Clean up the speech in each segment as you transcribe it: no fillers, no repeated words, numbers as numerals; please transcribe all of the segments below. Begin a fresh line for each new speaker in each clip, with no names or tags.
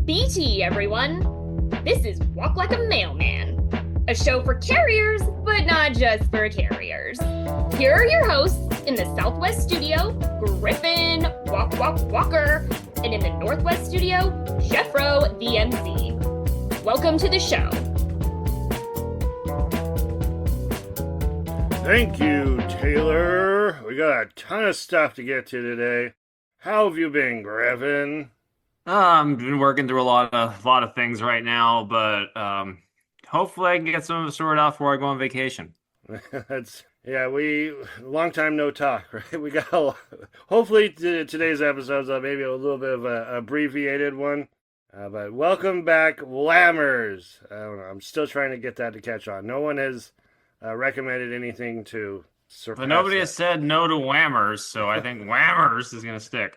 BT, everyone! This is Walk Like a Mailman, a show for carriers, but not just for carriers. Here are your hosts in the Southwest studio, Griffin Walker, and in the Northwest studio, Jeffro the MC. Welcome to the show.
Thank you, Taylor. We got a ton of stuff to get to today. How have you been, Griffin?
I've been working through a lot of things right now, but hopefully I can get some of it sorted out before I go on vacation.
We long time no talk, right? We got hopefully today's episode's maybe a little bit of a abbreviated one. But welcome back, Lammers. I don't know. I'm still trying to get that to catch on. No one has recommended anything to surpass
But nobody
that.
has said no to whammers, so I think whammers is going to stick.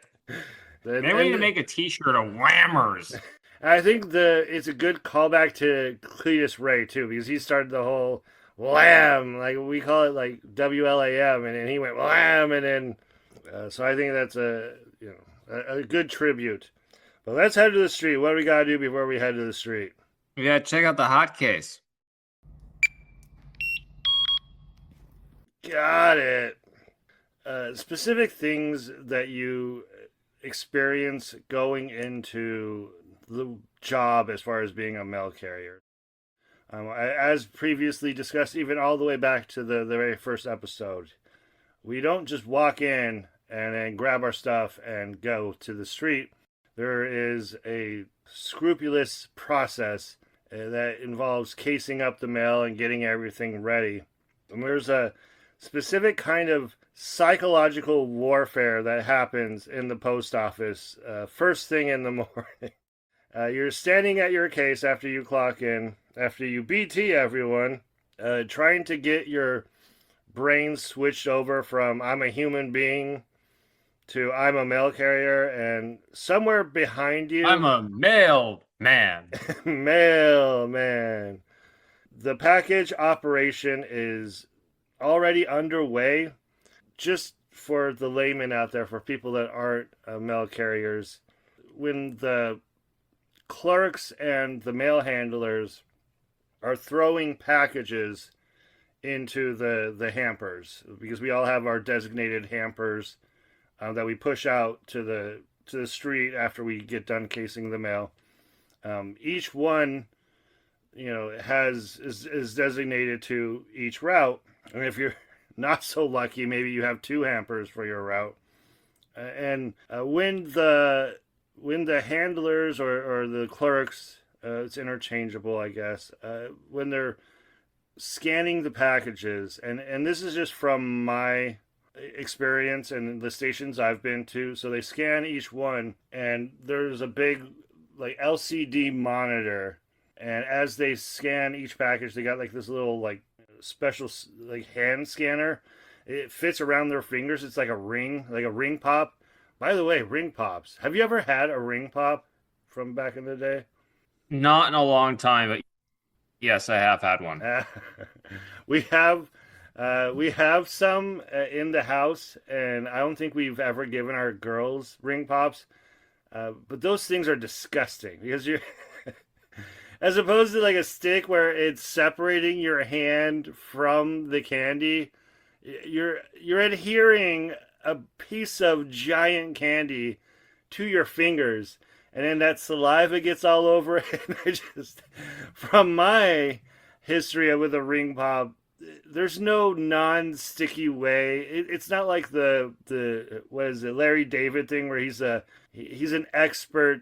Maybe we need to make a t-shirt of whammers.
I think it's a good callback to Cletus Ray, too, because he started the whole wham, like we call it like WLAM, and then he went wham, and then so I think that's a good tribute. But let's head to the street. What do we got to do before we head to the street?
We got to check out the hot case.
Got it. Specific things that you experience going into the job as far as being a mail carrier. As previously discussed, even all the way back to the very first episode, we don't just walk in and then grab our stuff and go to the street. There is a scrupulous process that involves casing up the mail and getting everything ready. And there's a specific kind of psychological warfare that happens in the post office first thing in the morning. You're standing at your case after you clock in, after you BT everyone, trying to get your brain switched over from I'm a human being to I'm a mail carrier, and somewhere behind you...
I'm a mailman.
Mailman. The package operation is already underway. Just for the layman out there, for people that aren't mail carriers, when the clerks and the mail handlers are throwing packages into the hampers, because we all have our designated hampers that we push out to the street after we get done casing the mail. Each one, is designated to each route, and if you're not so lucky, maybe you have two hampers for your route. And when the handlers or the clerks, it's interchangeable, I guess, when they're scanning the packages, and this is just from my experience and the stations I've been to, so they scan each one, and there's a big like LCD monitor, and as they scan each package, they got like this little like special like hand scanner. It fits around their fingers. It's like a ring pop. By the way, ring pops, have you ever had a ring pop from back in the day?
Not in a long time, but yes, I have had one.
We have some in the house, and I don't think we've ever given our girls ring pops, but those things are disgusting, because you're as opposed to like a stick where it's separating your hand from the candy, you're adhering a piece of giant candy to your fingers, and then that saliva gets all over it. And from my history with a ring pop, there's no non-sticky way. It's not like the what is it, Larry David thing, where he's an expert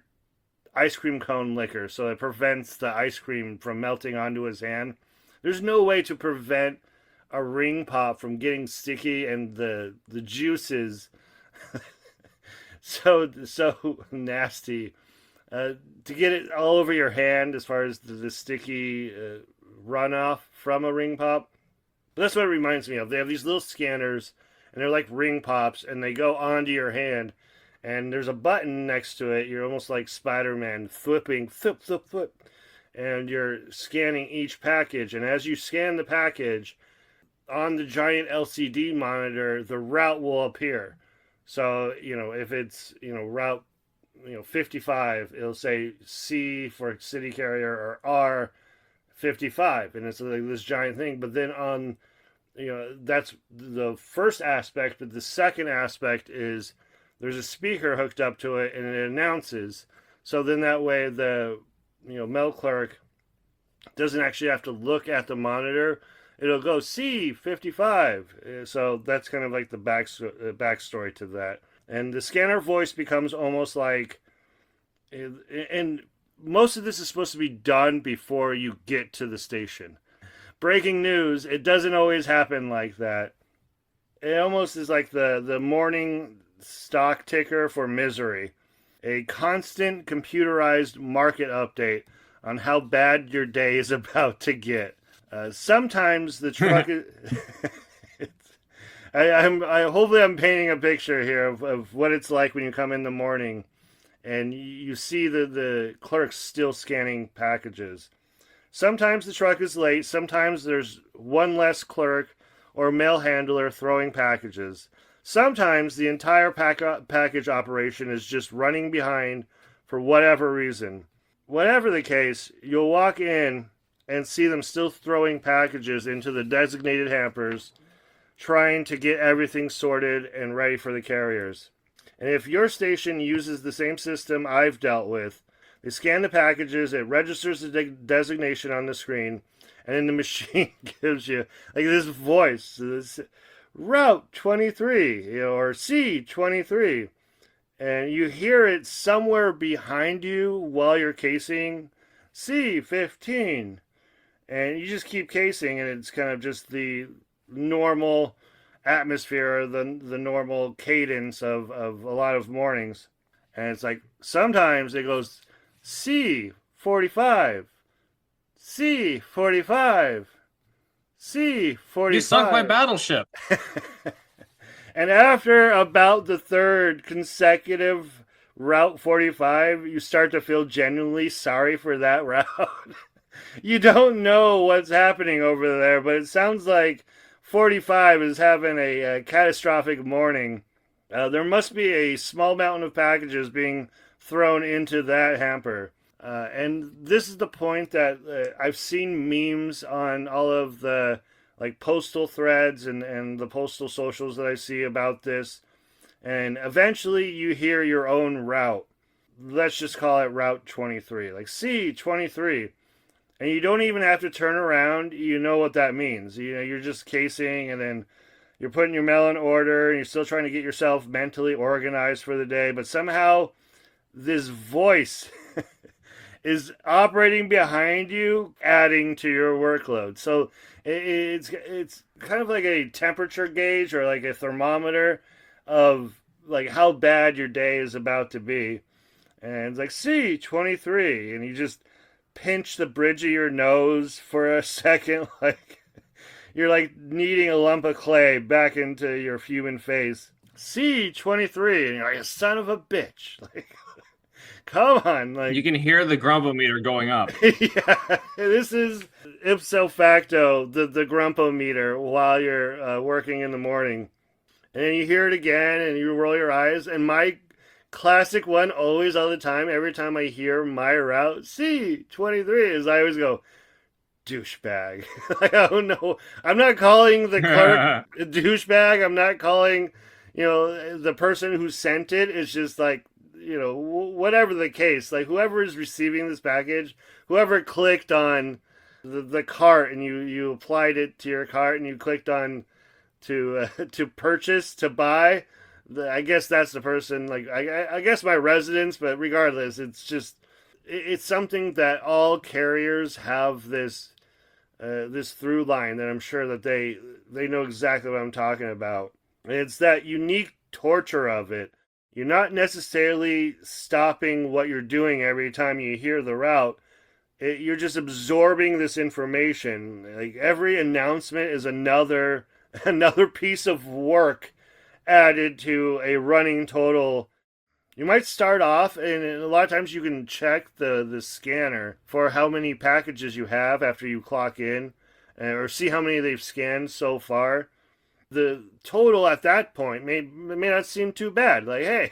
ice cream cone licker, so it prevents the ice cream from melting onto his hand. There's no way to prevent a ring pop from getting sticky and the juices so nasty to get it all over your hand, as far as the sticky runoff from a ring pop. But that's what it reminds me of. They have these little scanners, and they're like ring pops, and they go onto your hand, and there's a button next to it. You're almost like Spiderman, flipping, flip, flip, flip. And you're scanning each package. And as you scan the package, on the giant LCD monitor, the route will appear. So, if it's, route 55, it'll say C for city carrier or R 55, and it's like this giant thing. But then that's the first aspect, but the second aspect is there's a speaker hooked up to it and it announces. So then that way the mail clerk doesn't actually have to look at the monitor. It'll go C55. So that's kind of like the backstory to that. And the scanner voice becomes almost like, and most of this is supposed to be done before you get to the station. Breaking news, it doesn't always happen like that. It almost is like the morning stock ticker for misery. A constant computerized market update on how bad your day is about to get. Sometimes the truck is... hopefully I'm painting a picture here of what it's like when you come in the morning and you see the clerks still scanning packages. Sometimes the truck is late. Sometimes there's one less clerk or mail handler throwing packages. Sometimes the entire package operation is just running behind for whatever reason. Whatever the case, you'll walk in and see them still throwing packages into the designated hampers, trying to get everything sorted and ready for the carriers. And if your station uses the same system I've dealt with, they scan the packages, it registers the designation on the screen, and then the machine gives you like this voice, this Route 23, or C23, and you hear it somewhere behind you while you're casing C15, and you just keep casing, and it's kind of just the normal atmosphere, the normal cadence of a lot of mornings. And it's like sometimes it goes C45, C45, C45.
You sunk my battleship.
And after about the third consecutive Route 45, you start to feel genuinely sorry for that route. You don't know what's happening over there, but it sounds like 45 is having a catastrophic morning. There must be a small mountain of packages being thrown into that hamper. And this is the point that I've seen memes on all of the postal threads and the postal socials that I see about this. And eventually you hear your own route. Let's just call it Route 23. Like C23. And you don't even have to turn around. You know what that means. You're just casing, and then you're putting your mail in order, and you're still trying to get yourself mentally organized for the day. But somehow this voice is operating behind you, adding to your workload. So it's kind of like a temperature gauge or like a thermometer of like how bad your day is about to be. And it's like C23, and you just pinch the bridge of your nose for a second, like you're like kneading a lump of clay back into your human face. C23, and you're like, son of a bitch. Like, come on. Like,
you can hear the grump-o-meter going up.
Yeah, this is ipso facto the grump-o-meter while you're working in the morning. And then you hear it again, and you roll your eyes, and my classic one, always, all the time, every time I hear my route, C23, is I always go, douchebag. I don't know. I'm not calling the clerk a douchebag. I'm not calling, the person who sent it. It's just like, whatever the case, like whoever is receiving this package, whoever clicked on the cart and you applied it to your cart and you clicked on to purchase, to buy, I guess that's the person. Like I guess my residence, but regardless, it's something that all carriers have this through line that I'm sure that they know exactly what I'm talking about. It's that unique torture of it. You're not necessarily stopping what you're doing every time you hear the route. You're just absorbing this information. Like every announcement is another piece of work added to a running total. You might start off, and a lot of times you can check the scanner for how many packages you have after you clock in, or see how many they've scanned so far. The total at that point may not seem too bad. Like, hey,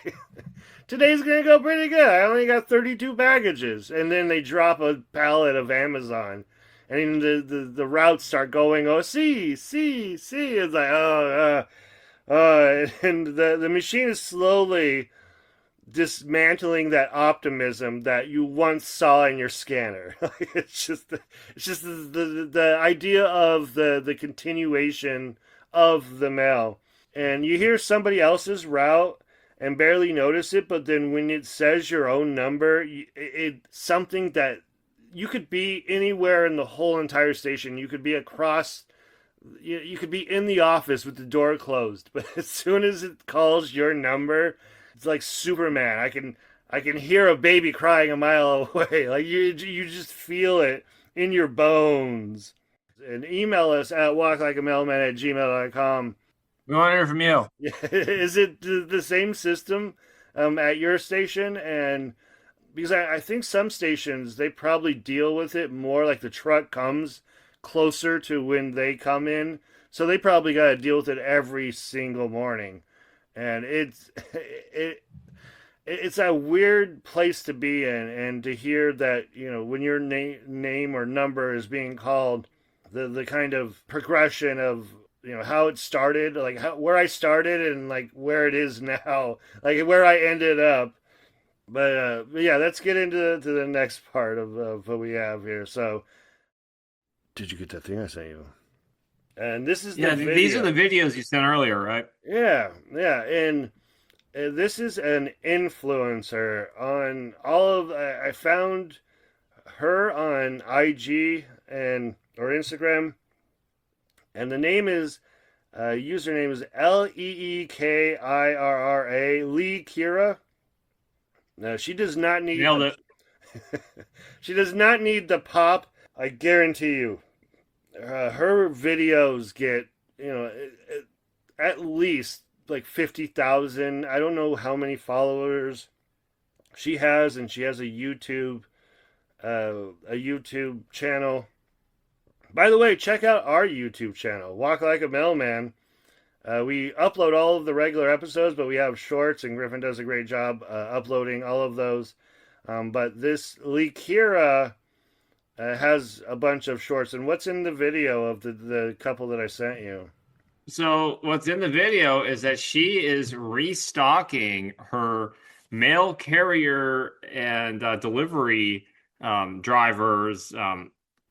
today's gonna go pretty good. I only got 32 packages. And then they drop a pallet of Amazon. And the routes start going, oh, see. It's like, and the machine is slowly dismantling that optimism that you once saw in your scanner. it's just the idea of the continuation of the mail. And you hear somebody else's route and barely notice it, but then when it says your own number, it's something that you could be anywhere in the whole entire station. You could be across, you could be in the office with the door closed, but as soon as it calls your number, it's like Superman. I can hear a baby crying a mile away. Like you just feel it in your bones. And email us at walklikeamailman@gmail.com.
We want to hear from you.
Is it the same system at your station? And because I think some stations, they probably deal with it more like the truck comes closer to when they come in. So they probably got to deal with it every single morning. And it's a weird place to be in. And to hear that, when your name or number is being called, the kind of progression of how it started, like where I started and like where it is now, like where I ended up. But yeah, let's get into the next part of what we have here. So, did you get that thing I sent you? And this is
these are the videos you sent earlier, right?
Yeah, and this is an influencer on all of. I found her on IG or Instagram. And the name is, username is LEEKIRRA, Lee Kira. No, she does not need...
Nailed it.
She does not need the pop, I guarantee you. Her videos get, at least like 50,000. I don't know how many followers she has, and she has a YouTube channel. By the way, check out our YouTube channel, Walk Like a Mailman. We upload all of the regular episodes, but we have shorts, and Griffin does a great job uploading all of those. But this Lee Kira has a bunch of shorts. And what's in the video of the couple that I sent you?
So what's in the video is that she is restocking her mail carrier and delivery drivers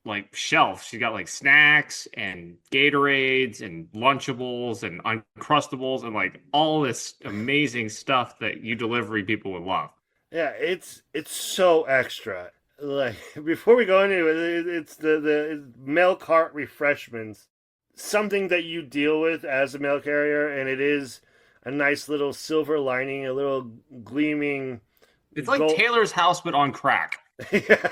like shelf. She's got like snacks and Gatorades and Lunchables and Uncrustables and like all this amazing stuff that you delivery people would love.
Yeah, it's so extra. Like before we go into it, it's the mail cart refreshments, something that you deal with as a mail carrier, and it is a nice little silver lining, a little gleaming.
It's like Taylor's house, but on crack.
Yeah.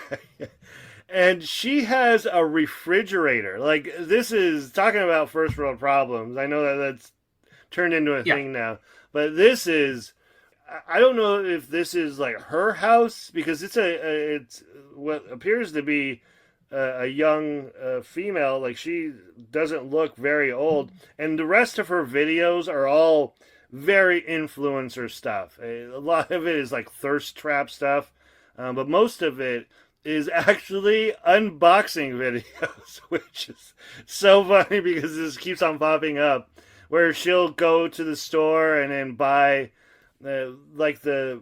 And she has a refrigerator. Like, this is talking about first world problems. I know that's turned into a thing now. But this is, I don't know if this is like her house, because it's what appears to be a young female. Like, she doesn't look very old. And the rest of her videos are all very influencer stuff. A lot of it is like thirst trap stuff. But most of it is actually unboxing videos, which is so funny because this keeps on popping up, where she'll go to the store and then buy, like the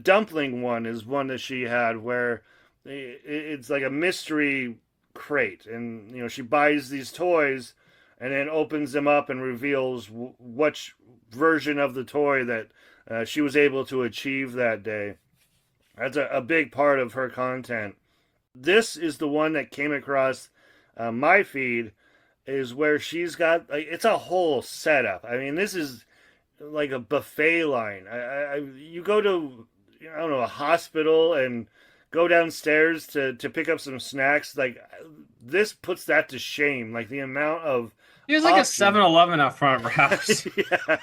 dumpling one is one that she had, where it's like a mystery crate, and she buys these toys and then opens them up and reveals which version of the toy that she was able to achieve that day. That's a big part of her content. This is the one that came across my feed, is where she's got, like, it's a whole setup. I mean, this is like a buffet line. You go to, I don't know, a hospital and go downstairs to pick up some snacks. Like, this puts that to shame. Like, the amount of
There's like a 7-Eleven up front of her house.
Yeah,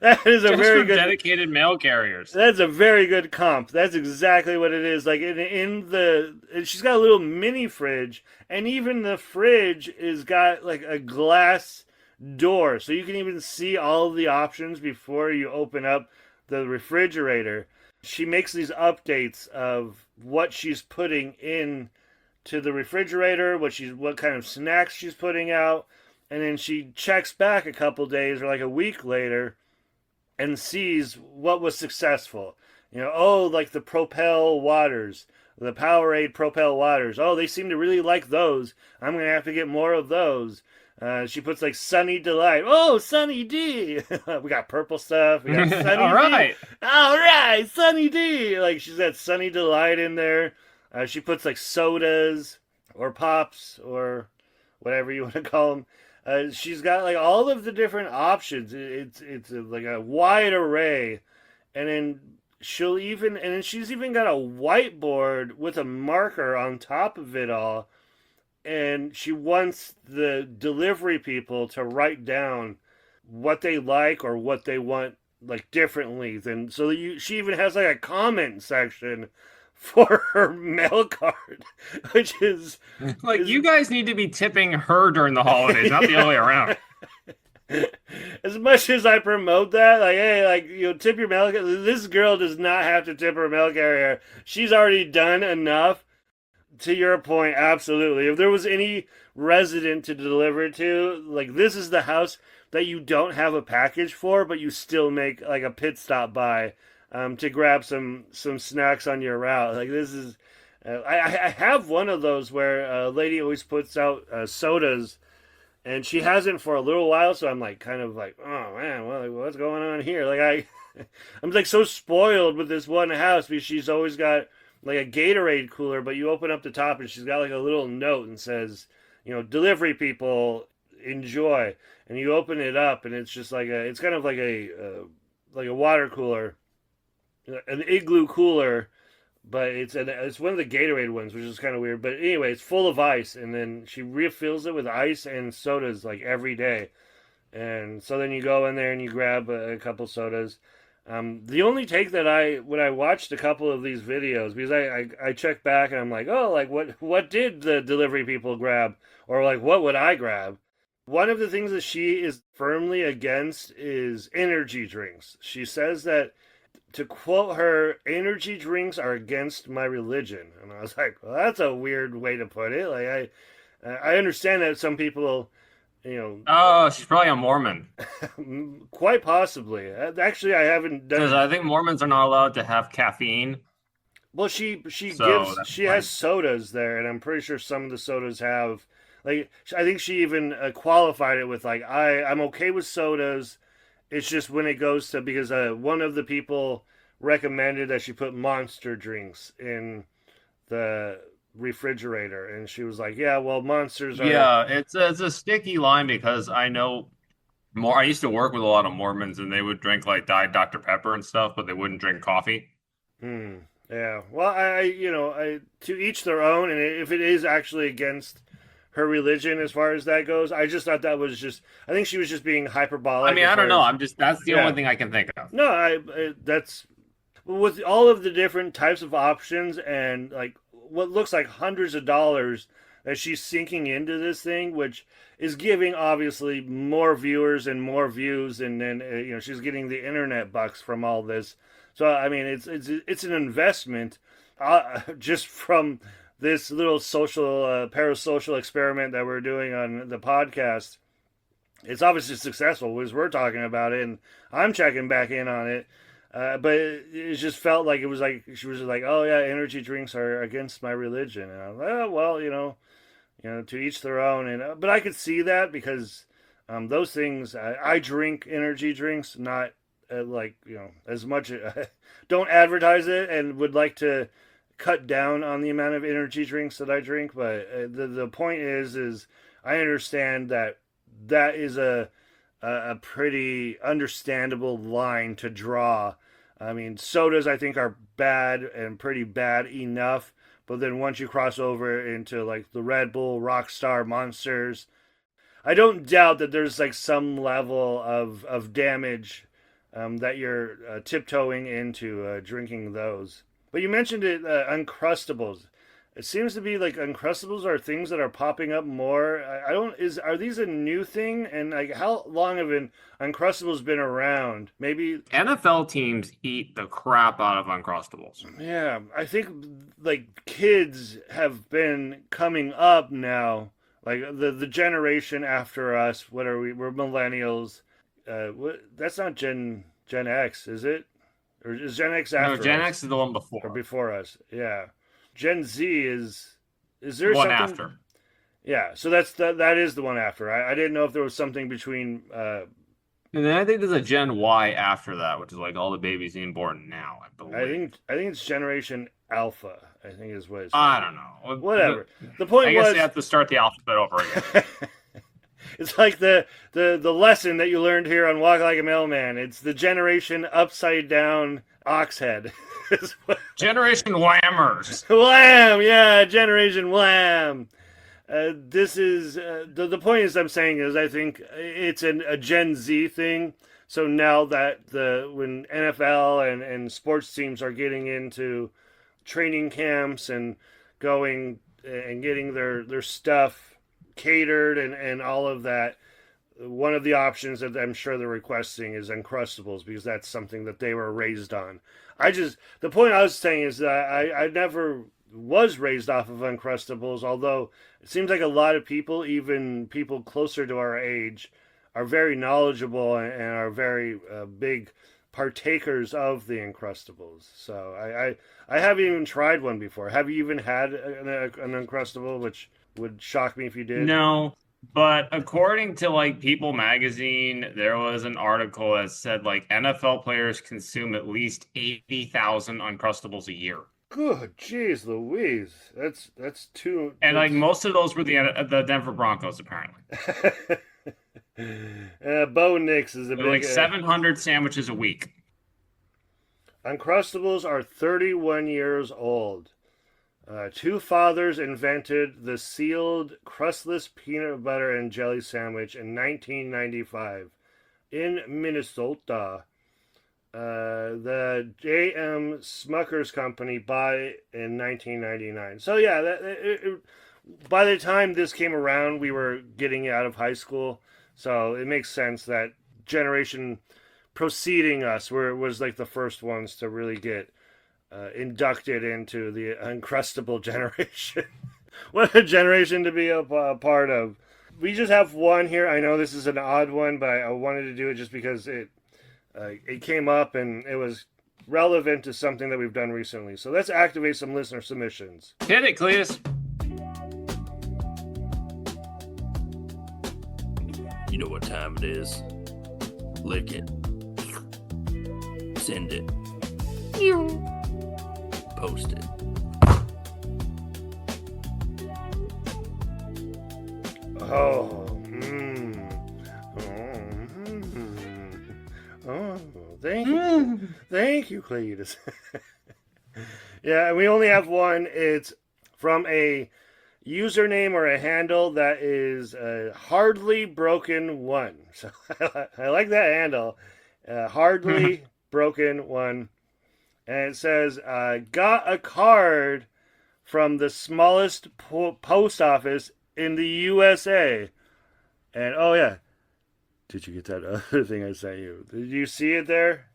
that is a
Just
very
for
good
dedicated mail carriers.
That's a very good comp. That's exactly what it is. Like she's got a little mini fridge, and even the fridge is got like a glass door, so you can even see all of the options before you open up the refrigerator, she makes these updates of what she's putting in to the refrigerator, what kind of snacks she's putting out, and then she checks back a couple days or like a week later and sees what was successful. Like the Propel waters, the Powerade Propel waters. Oh, they seem to really like those. I'm going to have to get more of those. She puts like Sunny Delight. Oh, Sunny D. We got purple stuff. We got Sunny
All right.
D. All right, Sunny D. Like she's got Sunny Delight in there. She puts like sodas or pops or whatever you want to call them. She's got like all of the different options. It's like a wide array, and then she's even got a whiteboard with a marker on top of it all, and she wants the delivery people to write down what they like or what they want like differently than she even has like a comment section for her mail card, which is
you guys need to be tipping her during the holidays, not the other way around.
As much as I promote that, like, hey, like, tip your mail carrier, this girl does not have to tip her mail carrier. She's already done enough. To your point, absolutely. If there was any resident to deliver to, like, this is the house that you don't have a package for, but you still make like a pit stop by to grab some snacks on your route. Like, this is, I have one of those where a lady always puts out sodas, and she hasn't for a little while, so I'm like, kind of like, oh man, well, what's going on here? Like, I'm like so spoiled with this one house because she's always got like a Gatorade cooler, but you open up the top and she's got like a little note and says, delivery people enjoy. And you open it up and it's just like it's kind of like a water cooler, an igloo cooler, but it's one of the Gatorade ones, which is kind of weird. But anyway, it's full of ice, and then she refills it with ice and sodas like every day. And so then you go in there and you grab a couple sodas. The only take that when I watched a couple of these videos, because I check back and I'm like, oh, like what did the delivery people grab? Or like, what would I grab? One of the things that she is firmly against is energy drinks. She says that, to quote her, energy drinks are against my religion. And I was like, well, that's a weird way to put it. Like, I understand that some people,
Oh, she's probably a Mormon.
Quite possibly. Actually, I haven't done.
Because I think Mormons are not allowed to have caffeine.
Well, she has sodas there, and I'm pretty sure some of the sodas have. Like, I think she even qualified it with like, I'm okay with sodas. It's just when it goes to, because one of the people recommended that she put Monster drinks in the refrigerator, and she was like, yeah, well, Monsters are...
Yeah, it's a sticky line because I know I used to work with a lot of Mormons, and they would drink like Diet Dr. Pepper and stuff, but they wouldn't drink coffee.
Yeah. Well, I to each their own, and if it is actually against her religion as far as that goes, I just thought that was just, I think she was just being hyperbolic.
I mean, I don't know. That's the only thing I can think of.
No, that's, with all of the different types of options and like what looks like hundreds of dollars that she's sinking into this thing, which is giving obviously more viewers and more views, and then she's getting the internet bucks from all this. So I mean, it's an investment just from this little social parasocial experiment that we're doing on the podcast. It's obviously successful as we're talking about it, and I'm checking back in on it. But it just felt like it was like she was like, oh yeah, energy drinks are against my religion, and I was like, oh, well, to each their own. And but I could see that because those things, I drink energy drinks, not as much. Don't advertise it, and would like to cut down on the amount of energy drinks that I drink. But the point is I understand that is a pretty understandable line to draw. I mean, sodas I think are bad and pretty bad enough, but then once you cross over into like the Red Bull, Rockstar, Monsters, I don't doubt that there's like some level of damage that you're tiptoeing into drinking those. But you mentioned it, Uncrustables. It seems to be like Uncrustables are things that are popping up more. Are these a new thing? And like, how long have Uncrustables been around? Maybe.
NFL teams eat the crap out of Uncrustables.
Yeah, I think like kids have been coming up now. Like the generation after us. What are we? We're millennials. That's not Gen X, is it? Or is Gen X after
No, Gen
us?
X is the one
Or
before.
before us? Yeah. Gen Z is there
One
something
after.
Yeah, so that is the one after. I didn't know if there was something between
And then I think there's a Gen Y after that, which is like all the babies being born now, I believe.
I think it's Generation Alpha, I think is what it's
I don't know.
whatever. The point
I guess
was
you have to start the alphabet over again.
it's like the lesson that you learned here on Walk Like a Mailman. It's the generation upside down ox head.
Generation Whammers.
Wham! Yeah, Generation Wham! This is the point is I'm saying is I think it's a Gen Z thing. So now that when NFL and sports teams are getting into training camps and going and getting their stuff catered and all of that, one of the options that I'm sure they're requesting is Uncrustables because that's something that they were raised on. The point I was saying is that I never was raised off of Uncrustables, although it seems like a lot of people, even people closer to our age, are very knowledgeable and are very big partakers of the Uncrustables. So I haven't even tried one before. Have you even had an Uncrustable, which would shock me if you did?
No, but according to like People magazine, there was an article that said like NFL players consume at least 80,000 Uncrustables a year.
Good, jeez, Louise, that's too.
And like most of those were the Denver Broncos, apparently.
Bo Nix is a
They're
big.
like 700 sandwiches a week.
Uncrustables are 31 years old. Two fathers invented the sealed crustless peanut butter and jelly sandwich in 1995 in Minnesota. The J.M. Smucker's Company by in 1999. So yeah, by the time this came around, we were getting out of high school. So it makes sense that generation preceding us was like the first ones to really get inducted into the Uncrustable generation. What a generation to be a part of. We just have one here. I know this is an odd one, but I wanted to do it just because it came up and it was relevant to something that we've done recently. So let's activate some listener submissions.
Hit it, Cletus.
You know what time it is. Lick it. Send it. Post it.
Thank you. Thank you, Cletus. Yeah, we only have one. It's from a username or a handle that is hardly broken one. So I like that handle. Hardly broken one. And it says, got a card from the smallest post office in the USA. And oh yeah, did you get that other thing I sent you? Did you see it there?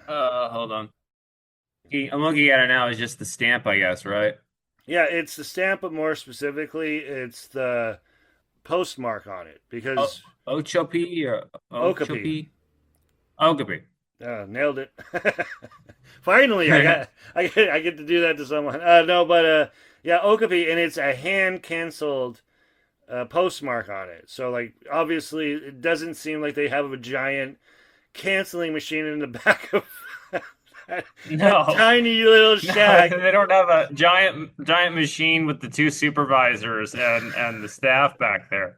Hold on. I'm looking at it now. It's just the stamp, I guess, right?
Yeah, it's the stamp, but more specifically, it's the postmark on it because
Ochopi or
Okapi.
Okapi.
Nailed it. Finally, I get to do that to someone. Yeah, Okapi, and it's a hand canceled postmark on it. So like obviously, it doesn't seem like they have a giant canceling machine in the back of that tiny little shack.
No, they don't have a giant machine with the two supervisors and the staff back there.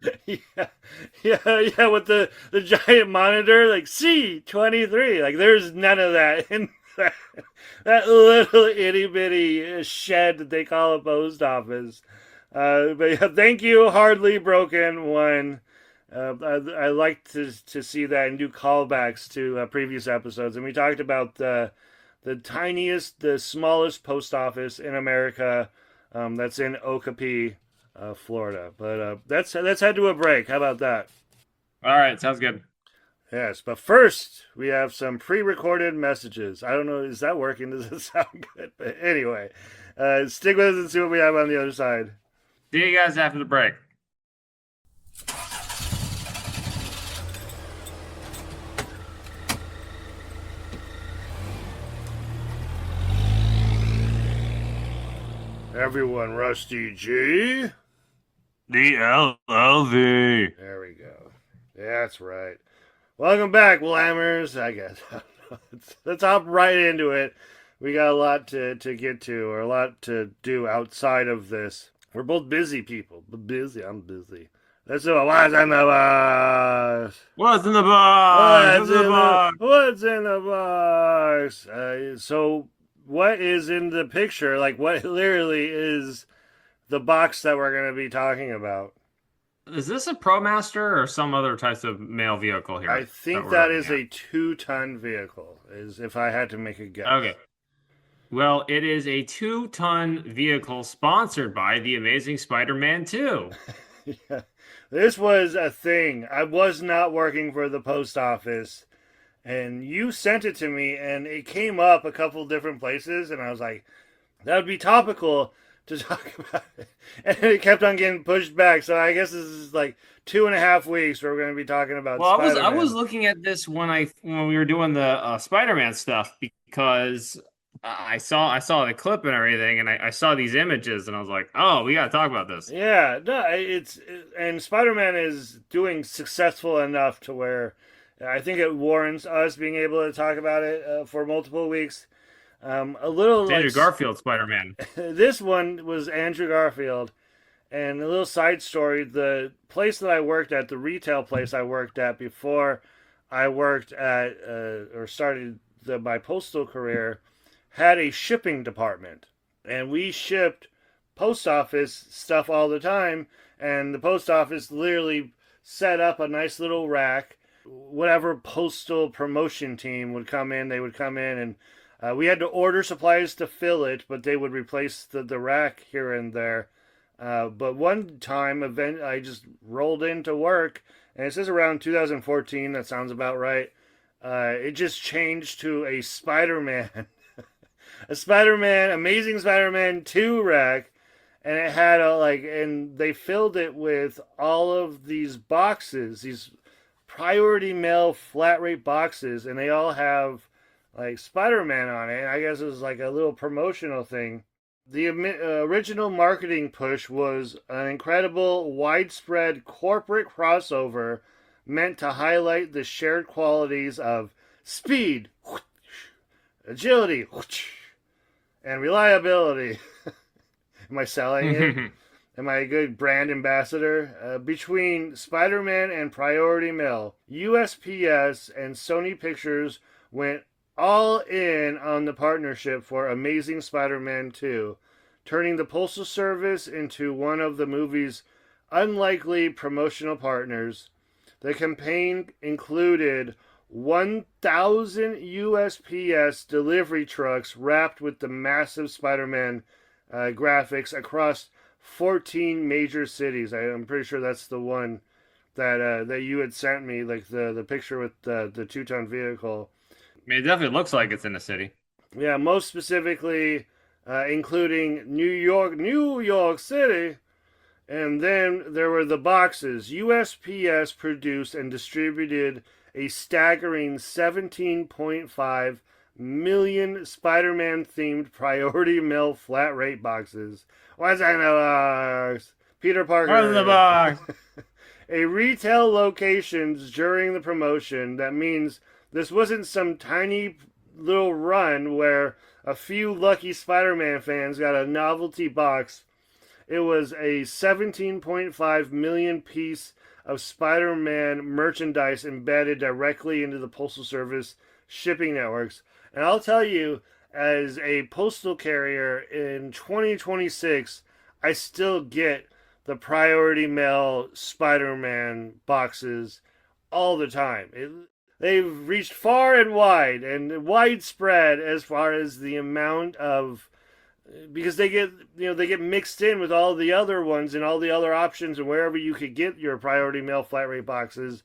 Yeah, with the giant monitor, like C23. Like there's none of that in that little itty bitty shed that they call a post office. But yeah, thank you, Hardly Broken One. I like to see that and do callbacks to previous episodes, and we talked about the smallest post office in America That's in Okapi, Florida. But let's head to a break. How about that?
All right, sounds good.
Yes, but first we have some pre-recorded messages. I don't know, is that working? Does it sound good? But anyway, stick with us and see what we have on the other side.
See you guys after the break.
Everyone, Rusty G.
The LLV.
There we go. That's right. Welcome back, Lammers. I guess. Let's hop right into it. We got a lot to get to, or a lot to do outside of this. We're both busy people. Busy. I'm busy. Let's do it. What's in the box?
What's in the box?
What's in the box? So, what is in the picture? Like, what literally is the box that we're going to be talking about?
Is this a ProMaster or some other type of mail vehicle here?
I think that is a 2-ton vehicle, is if I had to make a guess.
Okay. Well, it is a 2-ton vehicle sponsored by The Amazing Spider-Man 2.
Yeah. This was a thing. I was not working for the post office, and you sent it to me, and it came up a couple different places, and I was like, that would be topical to talk about it. And it kept on getting pushed back, so I guess this is like 2.5 weeks where we're going to be talking about Spider-Man.
I was looking at this when we were doing the Spider-Man stuff, because I saw the clip and everything, and I saw these images, and I was like, oh, we got to talk about this.
Yeah, no, and Spider-Man is doing successful enough to where I think it warrants us being able to talk about it for multiple weeks. A little
it's Andrew Garfield Spider-Man.
This one was Andrew Garfield, and a little side story: the place that I worked at, the retail place I worked at before I worked at or started my postal career, had a shipping department, and we shipped post office stuff all the time, and the post office literally set up a nice little rack. Whatever postal promotion team would come in, they would come in, and we had to order supplies to fill it, but they would replace the rack here and there. But one time, I just rolled into work, and it says around 2014, that sounds about right. It just changed to a Spider-Man. A Spider-Man, Amazing Spider-Man 2 rack, and it had and they filled it with all of these boxes, these priority mail flat rate boxes, and they all have like Spider-Man on it. I guess it was like a little promotional thing. The original marketing push was an incredible, widespread corporate crossover meant to highlight the shared qualities of speed, agility, and reliability. Am I selling it? Am I a good brand ambassador? Between Spider-Man and Priority Mail, USPS and Sony Pictures went all in on the partnership for Amazing Spider-Man 2, turning the Postal Service into one of the movie's unlikely promotional partners. The campaign included 1,000 USPS delivery trucks wrapped with the massive Spider-Man graphics across 14 major cities. I'm pretty sure that's the one that you had sent me, like the picture with the 2-ton vehicle.
I mean, it definitely looks like it's in a city.
Yeah, most specifically, including New York City. And then there were the boxes. USPS produced and distributed a staggering 17.5 million Spider-Man themed priority mail flat rate boxes. What's in the box? Peter Parker.
What's in the box?
A retail locations during the promotion. That means this wasn't some tiny little run where a few lucky Spider-Man fans got a novelty box. It was a 17.5 million piece of Spider-Man merchandise embedded directly into the Postal Service shipping networks. And I'll tell you, as a postal carrier in 2026, I still get the Priority Mail Spider-Man boxes all the time. They've reached far and wide and widespread as far as the amount of because they get mixed in with all the other ones and all the other options and wherever you could get your priority mail flat rate boxes.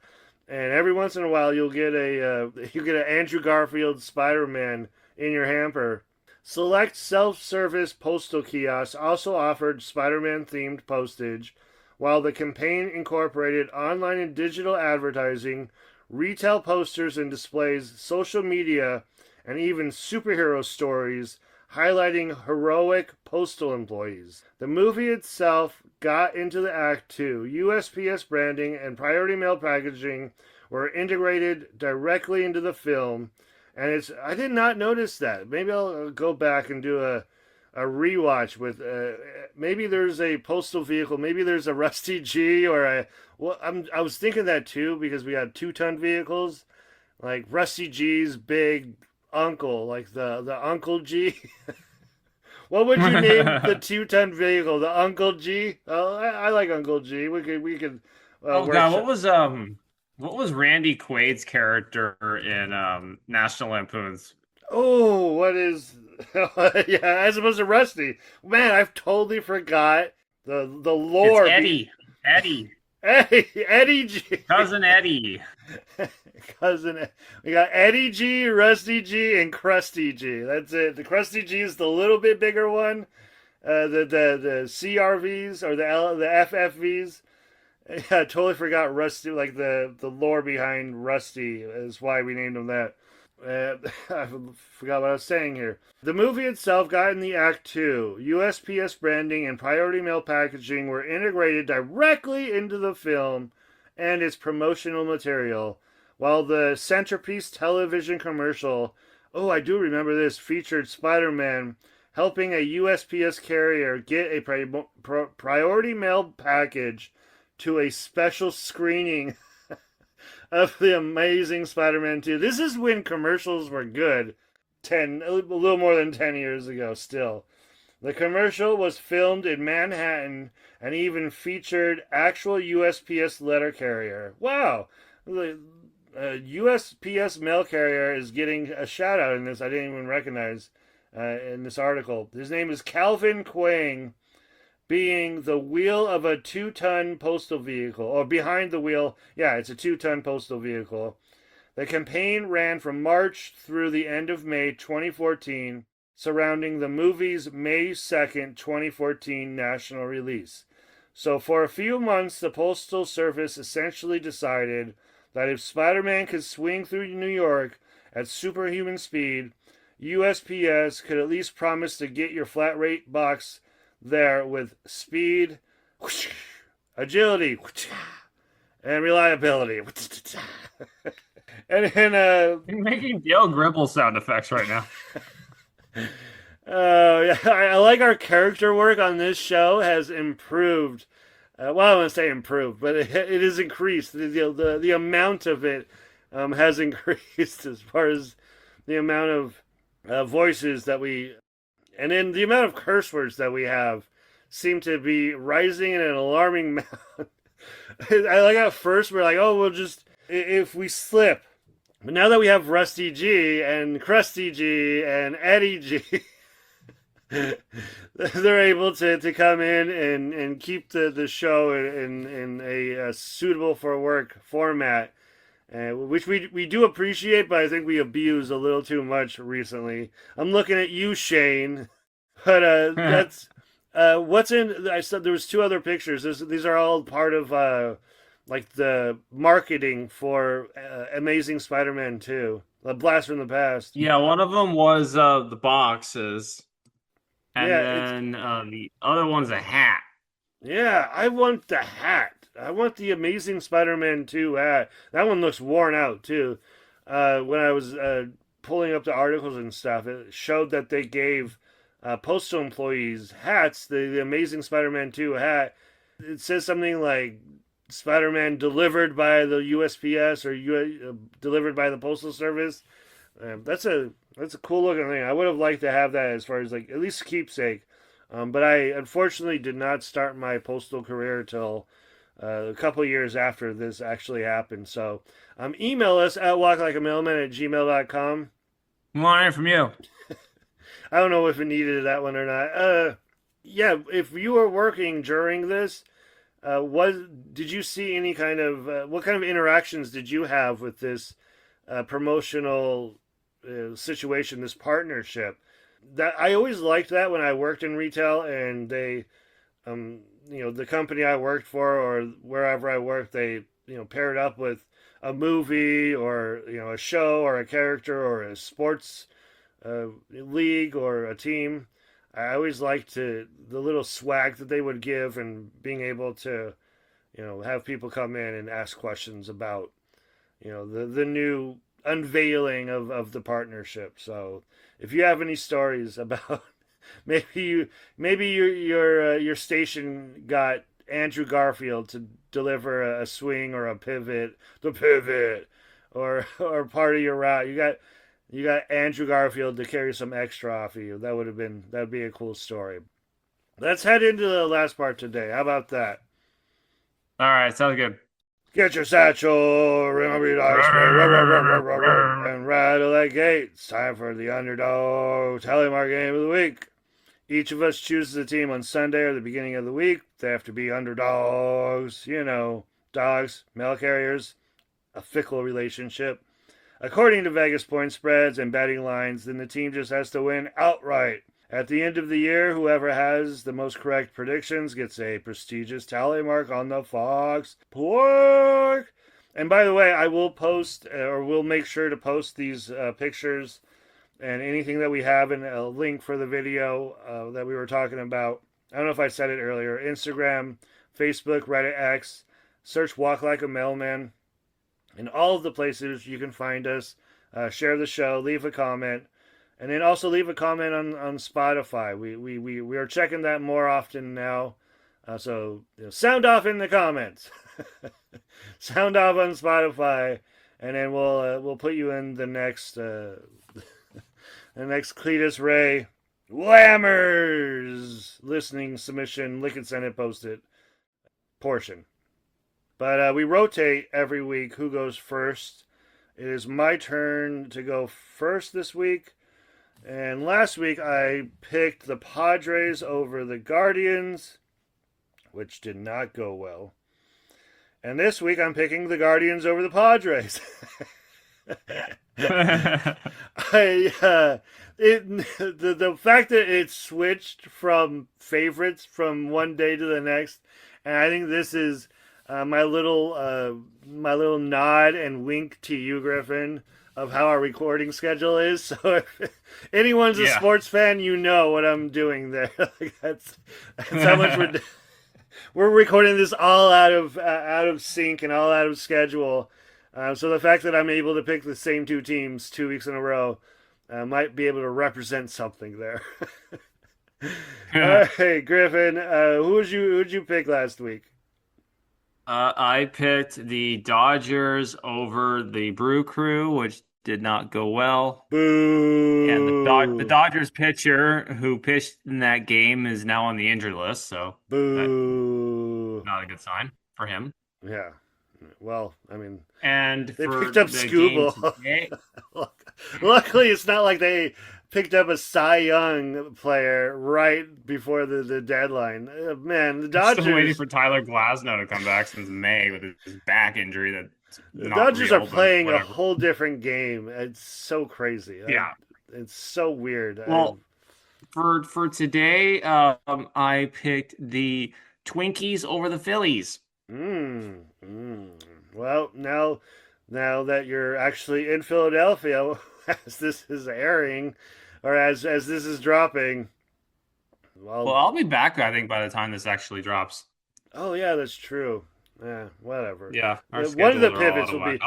And every once in a while, you'll get an Andrew Garfield Spider-Man in your hamper. Select self-service postal kiosks also offered Spider-Man themed postage, while the campaign incorporated online and digital advertising, retail posters and displays, social media, and even superhero stories highlighting heroic postal employees. The movie itself got into the act too. USPS branding and priority mail packaging were integrated directly into the film, and I did not notice that. Maybe I'll go back and do a rewatch with maybe there's a postal vehicle, maybe there's a Rusty G I was thinking that too because we had 2-ton vehicles, like Rusty G's big uncle, like the Uncle G. What would you name the 2-ton vehicle? The Uncle G? Oh, I like Uncle G. We could.
Oh God, what was Randy Quaid's character in National Lampoon's?
Oh, what is? Yeah, as opposed to Rusty. Man, I've totally forgot the lore.
It's Eddie.
Eddie G.
Cousin Eddie.
We got Eddie G, Rusty G, and Krusty G. That's it. The Krusty G is the little bit bigger one. The CRVs or the FFVs. Yeah, I totally forgot Rusty. Like the lore behind Rusty is why we named him that. I forgot what I was saying here. The movie itself got in the act too. USPS branding and priority mail packaging were integrated directly into the film and its promotional material, while the centerpiece television commercial, oh, I do remember this, featured Spider-Man helping a USPS carrier get a priority mail package to a special screening of the Amazing Spider-Man 2. This is when commercials were good. A little more than 10 years ago still. The commercial was filmed in Manhattan and even featured actual USPS letter carrier. Wow. The USPS mail carrier is getting a shout out in this. I didn't even recognize in this article. His name is Calvin Quang, being the wheel of a 2-ton postal vehicle, or behind the wheel. Yeah, it's a 2-ton postal vehicle. The campaign ran from March through the end of May 2014, surrounding the movie's May 2nd, 2014 national release. So for a few months, the Postal Service essentially decided that if Spider-Man could swing through New York at superhuman speed, USPS could at least promise to get your flat rate box there with speed, agility, and reliability. And
You're making Dale Gribble sound effects right now.
Yeah, I like our character work on this show has improved. Well, I want to say improved, but it has increased. The amount of it has increased as far as the amount of voices that and then the amount of curse words that we have seem to be rising in an alarming amount. I like at first we're like, oh, we'll just, if we slip. But now that we have Rusty G and Krusty G and Eddie G, they're able to come in and keep the show in a suitable for work format, which we do appreciate, but I think we abuse a little too much recently. I'm looking at you, Shane, but that's what's in. I said there was 2 other pictures. These are all part of like the marketing for Amazing Spider-Man 2, The Blast from the Past.
Yeah, one of them was the boxes. And then the other one's a hat.
Yeah, I want the hat. I want the Amazing Spider-Man 2 hat. That one looks worn out, too. When I was pulling up the articles and stuff, it showed that they gave postal employees hats, the Amazing Spider-Man 2 hat. It says something like Spider-Man delivered by the USPS or delivered by the Postal Service. That's a cool looking thing. I would have liked to have that as far as like at least keepsake. But I unfortunately did not start my postal career till a couple years after this actually happened. So email us at walklikeamailman@gmail.com.
We want to hear from you.
I don't know if it needed that one or not. Yeah, if you were working during this, did you see any kind of what kind of interactions did you have with this promotional situation, this partnership? That I always liked that when I worked in retail, and they, the company I worked for or wherever I worked, they paired up with a movie or a show or a character or a sports league or a team. I always liked the little swag that they would give and being able to, have people come in and ask questions about, the new unveiling of the partnership. So if you have any stories about maybe your station got Andrew Garfield to deliver a swing or a pivot, or part of your route, you got Andrew Garfield to carry some extra off of you. That'd be a cool story. Let's head into the last part today. How about that?
All right, sounds good.
Get your satchel, remember your dice, and rattle that gate. It's time for the underdog telemark game of the week. Each of us chooses a team on Sunday or the beginning of the week. They have to be underdogs, dogs, mail carriers, a fickle relationship. According to Vegas point spreads and betting lines, then the team just has to win outright. At the end of the year, whoever has the most correct predictions gets a prestigious tally mark on the Fox Pork. And by the way, I will post, or we'll make sure to post these pictures and anything that we have in a link for the video that we were talking about. I don't know if I said it earlier. Instagram, Facebook, Reddit X. Search Walk Like a Mailman. In all of the places you can find us. Share the show, leave a comment, and then also leave a comment on Spotify. We are checking that more often now. So sound off in the comments. Sound off on Spotify, and then we'll put you in the next the next Cletus Ray Lammers listening submission, lick it, send it, post it portion. But we rotate every week who goes first. It is my turn to go first this week. And last week I picked the Padres over the Guardians, which did not go well. And this week I'm picking the Guardians over the Padres. The fact that it switched from favorites from one day to the next, and I think this is my little nod and wink to you, Griffin, of how our recording schedule is. So if anyone's a sports fan, you know what I'm doing there. that's how much we're recording this all out of sync and all out of schedule. So the fact that I'm able to pick the same two teams 2 weeks in a row might be able to represent something there. All right, Griffin, who'd you pick last week?
I picked the Dodgers over the Brew Crew, which did not go well.
Boo!
And the Dodgers pitcher who pitched in that game is now on the injured list, so
boo!
Not a good sign for him.
Yeah. Well, I mean,
and
they
for
picked up
the
Scooble.
Today,
Luckily, it's not like they picked up a Cy Young player right before the deadline. Man, the Dodgers...
Still waiting for Tyler Glasnow to come back since May with his back injury.
The Dodgers are playing a whole different game. It's so crazy.
Yeah.
It's so weird.
Well, for today, I picked the Twinkies over the Phillies.
Well, now that you're actually in Philadelphia, as this is airing, or as this is dropping, well,
I'll be back, I think, by the time this actually drops.
Oh yeah, that's true. Yeah, whatever.
Yeah,
one of the pivots will be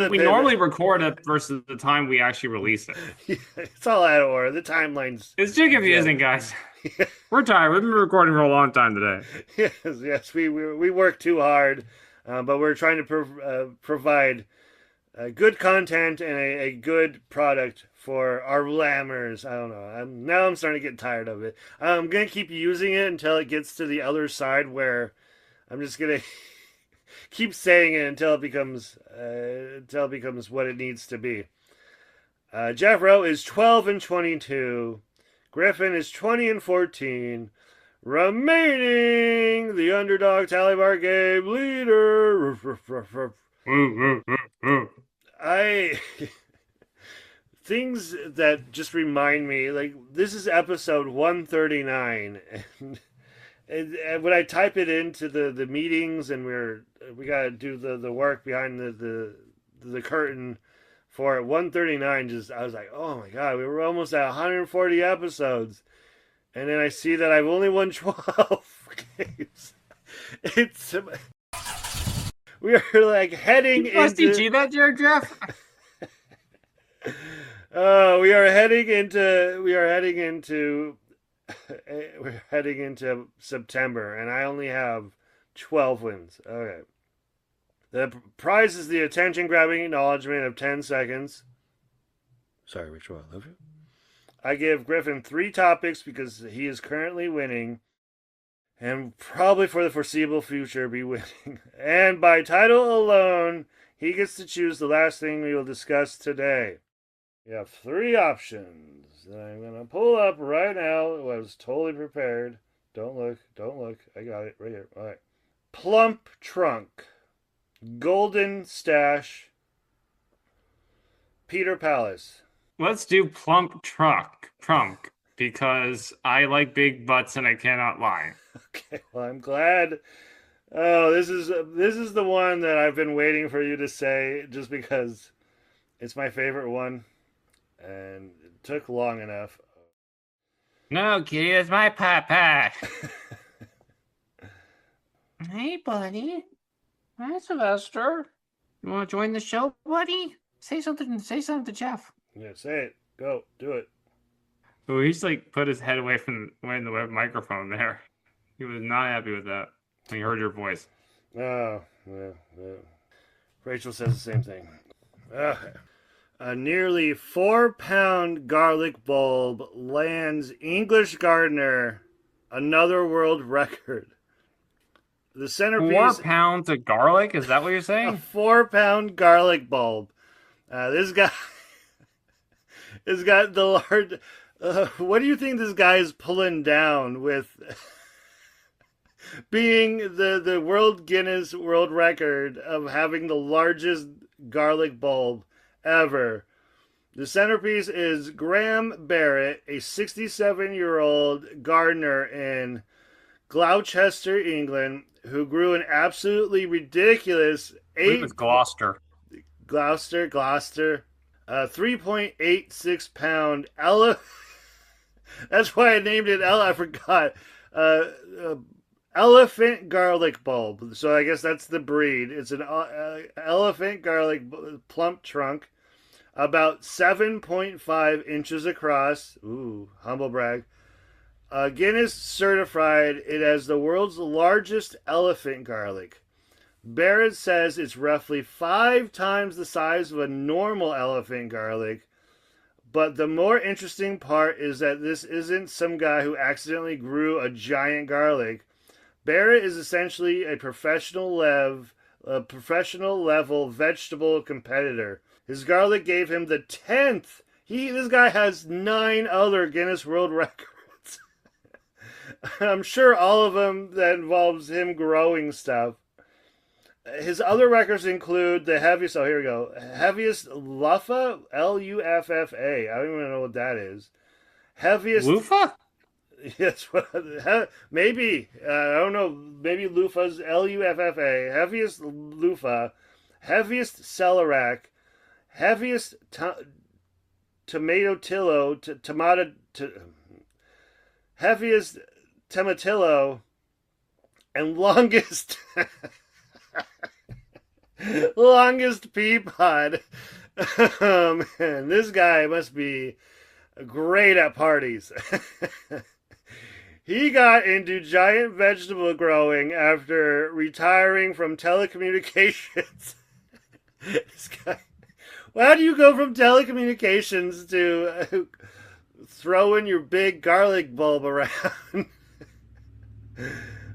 we normally record it versus the time we actually release it.
Yeah, it's all out of order. The timelines.
It's too confusing, guys. Yeah. We're tired. We've been recording for a long time today.
Yes, we work too hard, but we're trying to provide good content and a good product for our lammers. I don't know. I'm starting to get tired of it. I'm gonna keep using it until it gets to the other side where I'm just gonna keep saying it until it becomes what it needs to be. Jeff Rowe is 12-22. Griffin is 20-14, remaining the underdog tally bar game leader. I things that just remind me, like, this is episode 139, and when I type it into the meetings, and we gotta do the work behind the curtain for it, 139, just I was like, oh my god, we were almost at 140 episodes, and then I see that I've only won 12 games. It's we are like heading into.
SDG that there, Jeff?
We are heading into. We're heading into September, and I only have 12 wins. Okay. The prize is the attention-grabbing acknowledgement of 10 seconds. Sorry, Rachel, I love you. I give Griffin 3 topics because he is currently winning, and probably for the foreseeable future be winning. And by title alone, he gets to choose the last thing we will discuss today. We have 3 options that I'm going to pull up right now. I was totally prepared. Don't look. I got it right here. All right. Plump trunk. Golden stash. Peter Palace.
Let's do plump trunk, because I like big butts and I cannot lie.
Okay, well, I'm glad. Oh, this is the one that I've been waiting for you to say, just because it's my favorite one, and it took long enough.
No, kitty, that's my papa. Hey, buddy. Hi, Sylvester. You want to join the show, buddy? Say something to Jeff.
Yeah, say it. Go. Do it.
Oh, he's like put his head away from the microphone there. He was not happy with that when he heard your voice.
Oh, yeah. Rachel says the same thing. A nearly 4-pound garlic bulb lands English gardener another world record. The centerpiece.
4 pounds of garlic? Is that what you're saying?
A 4-pound garlic bulb. This guy has got the large. What do you think this guy is pulling down with being the World Guinness World Record of having the largest garlic bulb ever? The centerpiece is Graham Barrett, a 67-year-old gardener in Gloucester, England, who grew an absolutely ridiculous 3.86 pound that's why I named it I forgot. Elephant garlic bulb. So I guess that's the breed. It's an elephant garlic plump trunk, about 7.5 inches across. Ooh, humble brag. Guinness certified it as the world's largest elephant garlic. Barrett says it's roughly 5 times the size of a normal elephant garlic. But the more interesting part is that this isn't some guy who accidentally grew a giant garlic. Barrett is essentially a professional level vegetable competitor. His garlic gave him the 10th. This guy has 9 other Guinness World Records. I'm sure all of them that involves him growing stuff. His other records include the heaviest. Oh, here we go. Heaviest luffa, Luffa. I don't even know what that is. Heaviest
Lufa?
Yes, maybe. I don't know. Maybe loofahs. Luffa. Heaviest loofah. Heaviest celerac. Heaviest heaviest tomatillo, and longest pea pod. Man, this guy must be great at parties. He got into giant vegetable growing after retiring from telecommunications. This guy, how do you go from telecommunications to throwing your big garlic bulb around?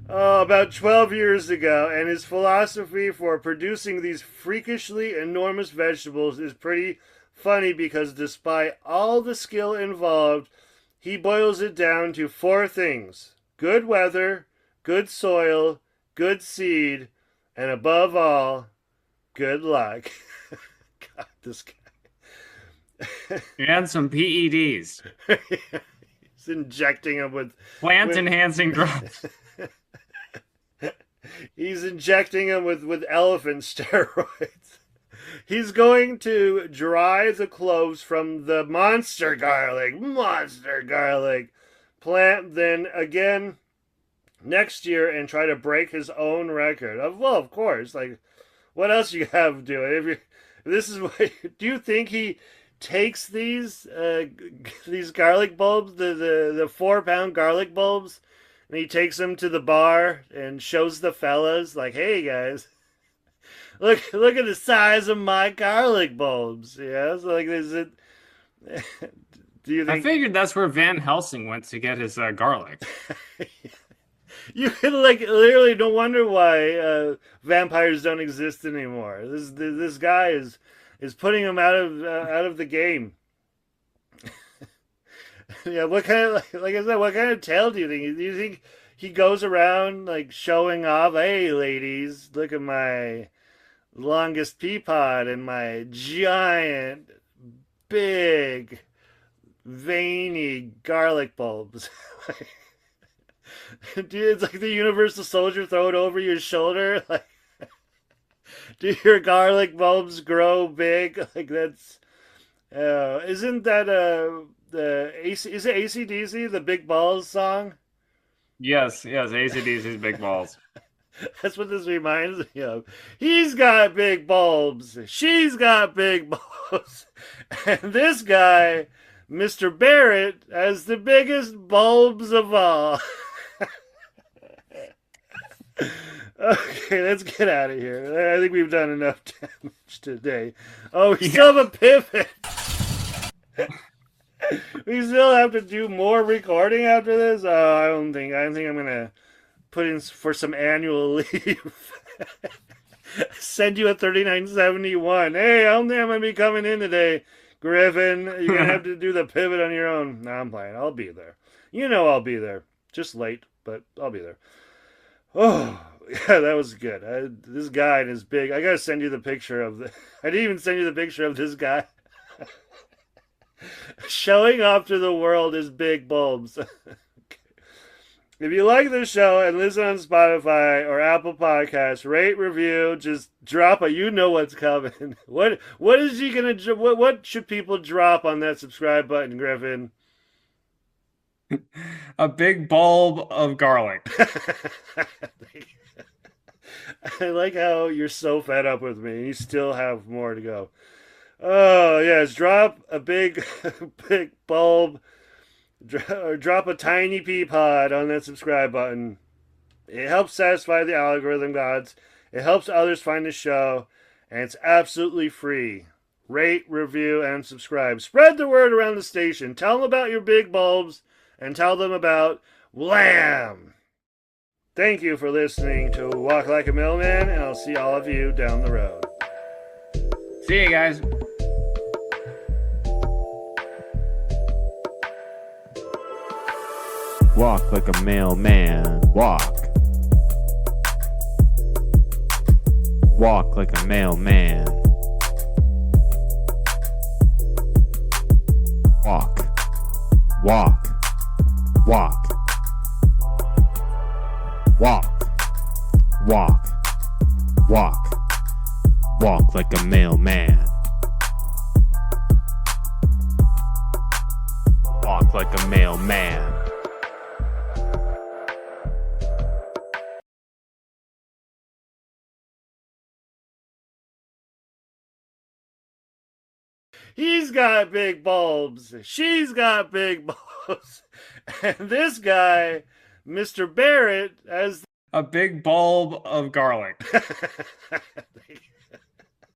About 12 years ago, and his philosophy for producing these freakishly enormous vegetables is pretty funny because despite all the skill involved, he boils it down to 4 things: good weather, good soil, good seed, and above all, good luck. God, this guy.
And some PEDs.
He's injecting him with
Plant-enhancing drugs.
He's injecting him with elephant steroids. He's going to dry the cloves from the monster garlic plant, then again next year and try to break his own record. Well, of course, like, what else you have to do? If this is what, do you think he takes these garlic bulbs, the 4-pound garlic bulbs, and he takes them to the bar and shows the fellas, like, hey guys, look at the size of my garlic bulbs. Yeah, so like, is it? Do you think?
I figured that's where Van Helsing went to get his garlic.
You can, like, literally, no wonder why vampires don't exist anymore. This guy is putting him out of the game. Yeah, what kind of, like I said, what kind of tale do you think? Do you think he goes around like showing off? Hey, ladies, look at my longest pea pod and my giant, big, veiny garlic bulbs. Dude, it's like the Universal Soldier, throw it over your shoulder. Like, do your garlic bulbs grow big? Like, that's isn't that the AC? Is it AC/DC, the Big Balls song?
Yes, AC/DC's Big Balls.
That's what this reminds me of. He's got big bulbs. She's got big bulbs. And this guy, Mr. Barrett, has the biggest bulbs of all. Okay, let's get out of here. I think we've done enough damage today. Oh, we still have a pivot. We still have to do more recording after this. Oh, I don't think I'm gonna put in for some annual leave. Send you a 3971. Hey, I don't think I'm gonna be coming in today, Griffin. You're gonna have to do the pivot on your own. No, I'm playing. I'll be there. You know I'll be there. Just late, but I'll be there. Oh, yeah, that was good. This guy and his big. I gotta send you the picture of the. I didn't even send you the picture of this guy showing off to the world his big bulbs. If you like this show and listen on Spotify or Apple Podcasts, rate, review, just drop a. You know what's coming. What is he gonna? What should people drop on that subscribe button, Griffin?
A big bulb of garlic.
I like how you're so fed up with me and you still have more to go. Oh, yes, drop a big bulb, or drop a tiny pea pod on that subscribe button. It helps satisfy the algorithm gods. It helps others find the show, and it's absolutely free. Rate, review, and subscribe. Spread the word around the station. Tell them about your big bulbs, and tell them about Wham! Thank you for listening to Walk Like a Mailman, and I'll see all of you down the road.
See you guys.
Walk like a mailman. Walk. Walk like a mailman. Walk. Walk. Walk. Walk. Walk. Walk. Walk like a mailman. Walk like a mailman.
He's got big bulbs. She's got big bulbs. And this guy, Mr. Barrett, has
a big bulb of garlic.